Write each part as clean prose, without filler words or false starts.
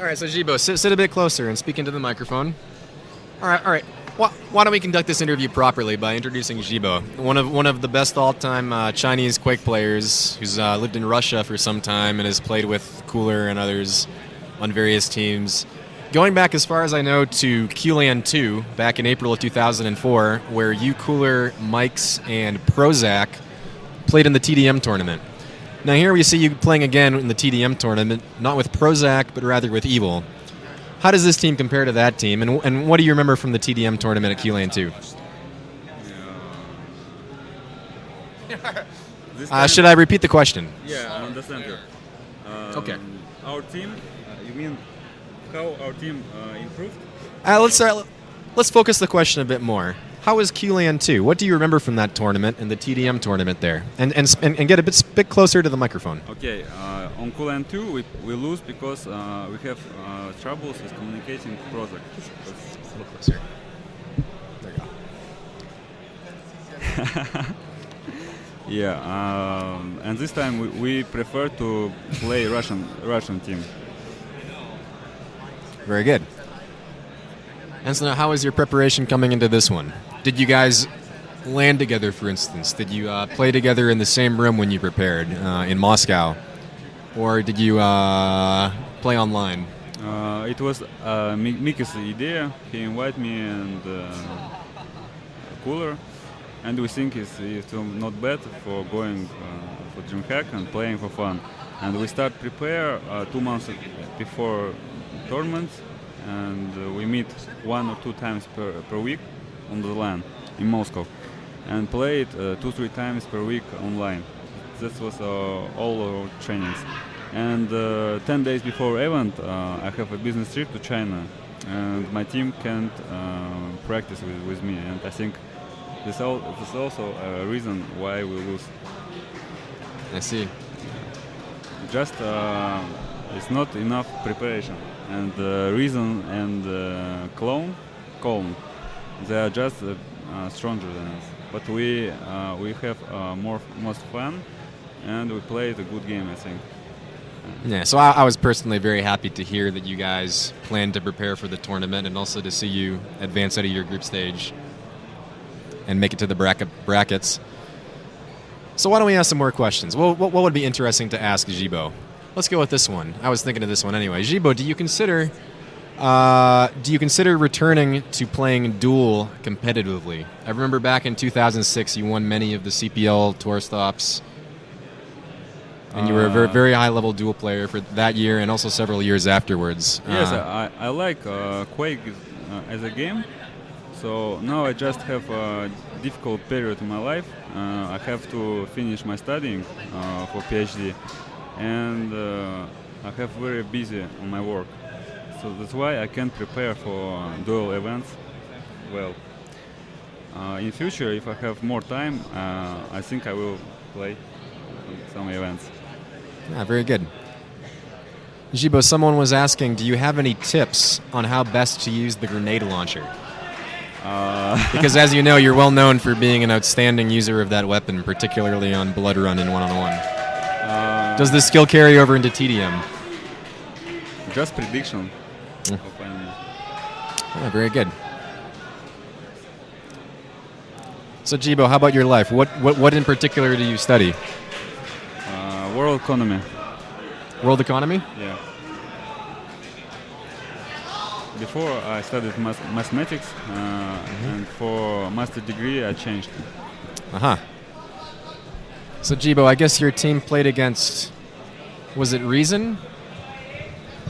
All right, so Jibo, sit a bit closer and speak into the microphone. All right. Why don't we conduct this interview properly by introducing Jibo, one of the best all-time Chinese Quake players who's lived in Russia for some time and has played with Cooler and others on various teams. Going back as far as I know to QLAN 2 back in April of 2004, where you, Cooler, Mikes, and Prozac played in the TDM tournament. Now here we see you playing again in the TDM tournament, not with Prozac, but rather with Evil. How does this team compare to that team, and what do you remember from the TDM tournament at QLAN 2? Should I repeat the question? Yeah, I understand you. Okay. Our team, you mean how our team improved? Let's focus the question a bit more. How was QLAN 2? What do you remember from that tournament and the TDM tournament there? And get a bit closer to the microphone. Okay, on QLAN 2 we lose because we have troubles with communicating project. A little closer. There you go. Yeah, and this time we prefer to play Russian team. Very good. And so now, how is your preparation coming into this one? Did you guys land together, for instance? Did you play together in the same room when you prepared in Moscow? Or did you play online? It was Miki's idea. He invited me and Cooler, and we think it's not bad for going for DreamHack and playing for fun. And we start prepare 2 months before tournament, and we meet 1 or 2 times per week on the LAN in Moscow, and play it 2-3 times per week online. This was all our trainings. And 10 days before event, I have a business trip to China, and my team can't practice with me. And I think this is also a reason why we lose. I see. Just it's not enough preparation. And Reason and Clone, they are just stronger than us. But we have most fun, and we played a good game, I think. Yeah, so I was personally very happy to hear that you guys plan to prepare for the tournament, and also to see you advance out of your group stage and make it to the brackets. So why don't we ask some more questions? What would be interesting to ask Jibo? Let's go with this one. I was thinking of this one anyway. Jibo, do you consider returning to playing duel competitively? I remember back in 2006, you won many of the CPL tour stops, and you were a very high-level duel player for that year and also several years afterwards. Yes, I like Quake as a game. So now I just have a difficult period in my life. I have to finish my studying for PhD. And I have very busy on my work, so that's why I can't prepare for dual events well. In future, if I have more time, I think I will play some events. Yeah, very good. Jibo, someone was asking, do you have any tips on how best to use the grenade launcher? Because as you know, you're well known for being an outstanding user of that weapon, particularly on Blood Run in one-on-one. Does this skill carry over into TDM? Just prediction. Yeah, very good. So Jibo, how about your life? What in particular do you study? World economy. World economy? Yeah. Before I studied mathematics, and for master degree I changed. So Jibo, I guess your team played against, was it Reason?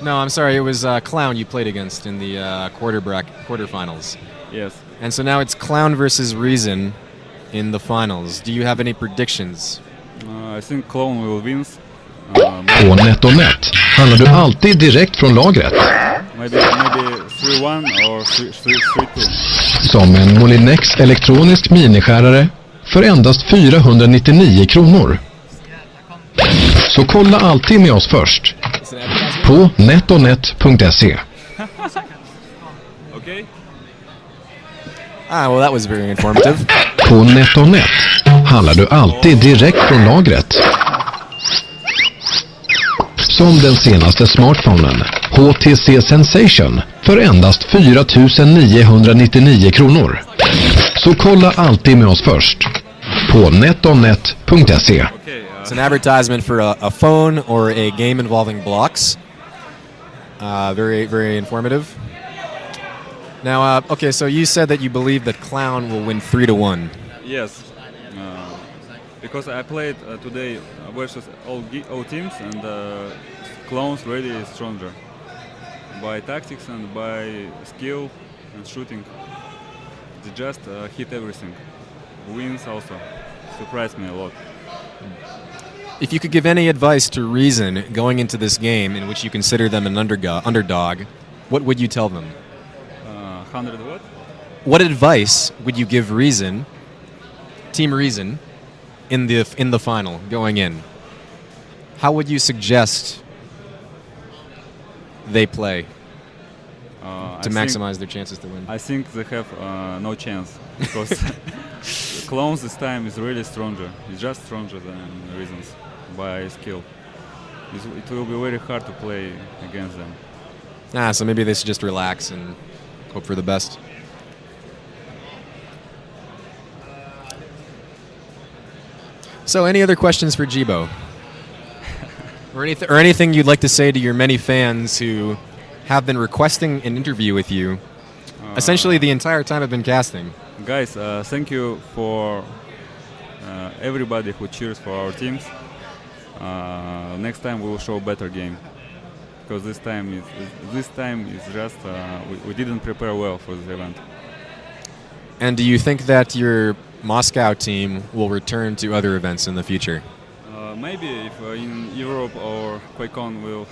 No, I'm sorry, it was Clown you played against in the quarterfinals. Yes. And so now it's Clown versus Reason in the finals. Do you have any predictions? I think Clown will win. På NetOnNet handlar du alltid direkt från lagret. Maybe 3-1 or 3-2. Som en Molinex elektronisk miniskärare för endast 499 kronor. Så kolla alltid med oss först. På netonet.se. Okay. Well, that was very informative. På NetOnNet handlar du alltid direkt från lagret. Som den senaste smartphonen. HTC Sensation för endast 4 999 kronor. Så kolla alltid med oss först på netonet.se. It's an advertisement for a phone or a game involving blocks. Very, very informative. Now, okay, so you said that you believe that Clown will win 3-1. Yes, because I played today versus all teams, and Clowns really is stronger by tactics and by skill and shooting. They just hit everything. Wins also surprised me a lot. If you could give any advice to Reason going into this game in which you consider them an underdog, what would you tell them? 100 what? What advice would you give Reason, Team Reason, in the final going in? How would you suggest they play to maximize their chances to win? I think they have no chance because Clowns this time is really stronger. It's just stronger than Reasons by skill. It will be very hard to play against them. So maybe they should just relax and hope for the best. So, any other questions for Jibo? or anything you'd like to say to your many fans who have been requesting an interview with you essentially the entire time I've been casting? Guys, thank you for everybody who cheers for our teams. Next time we will show better game, because this time is just we didn't prepare well for this event. And do you think that your Moscow team will return to other events in the future? Maybe if in Europe or QuakeCon we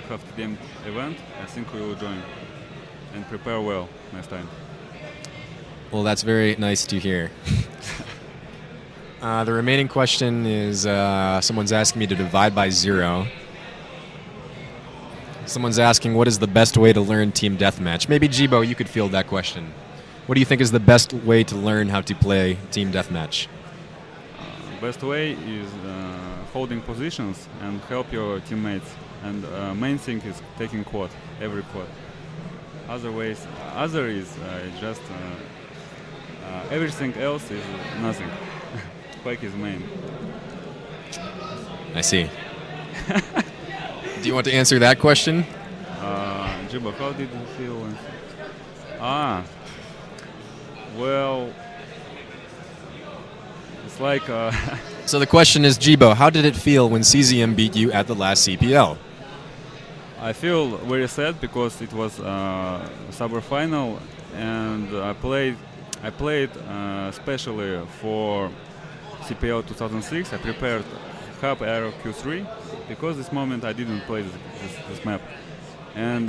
have the game event, I think we will join and prepare well next time. Well, that's very nice to hear. The remaining question is someone's asking me to divide by 0. Someone's asking what is the best way to learn Team Deathmatch. Maybe Jibo, you could field that question. What do you think is the best way to learn how to play Team Deathmatch? Best way is holding positions and help your teammates. And main thing is taking quad, every quad. Other is just everything else is nothing. Quake is main. I see. Do you want to answer that question? Jibo, how did you feel? Well, it's like... So the question is, Jibo, how did it feel when CZM beat you at the last CPL? I feel very sad because it was summer final, and I played especially for CPL 2006. I prepared Hub Aero Q3 because this moment I didn't play this map, and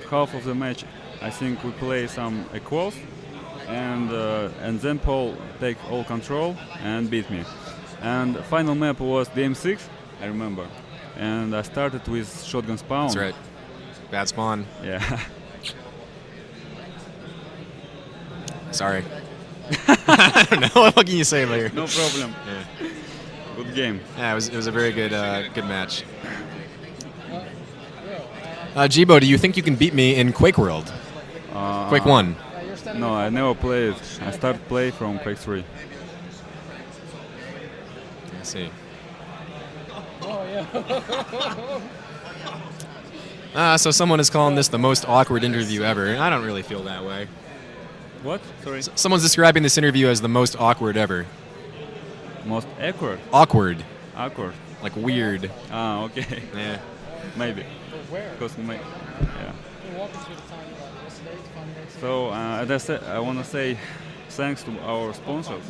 half of the match I think we play some equals, and then Paul take all control and beat me. And the final map was the M6, I remember, and I started with shotgun spawn. That's right. Bad spawn. Yeah. Sorry. I don't know. What can you say later? No problem. Yeah. Good game. Yeah, it was a very good match. Jibo, do you think you can beat me in Quake World? Quake 1? No, I never played. I started play from Quake 3. I see. So someone is calling this the most awkward interview ever, and I don't really feel that way. What? Sorry? Someone's describing this interview as the most awkward ever. Most awkward? Awkward. Awkward. Like weird. Okay. Yeah. Maybe. Where? Because yeah. So as I said, I want to say thanks to our sponsors.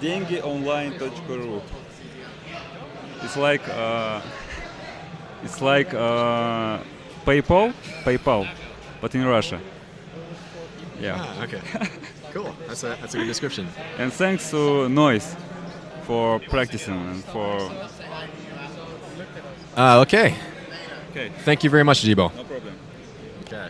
Деньгионline.ru. It's like PayPal, but in Russia. Yeah. Okay. Cool. That's a good description. And thanks to Noise for practicing and for. Okay. Okay. Thank you very much, Jibo. No problem. Okay.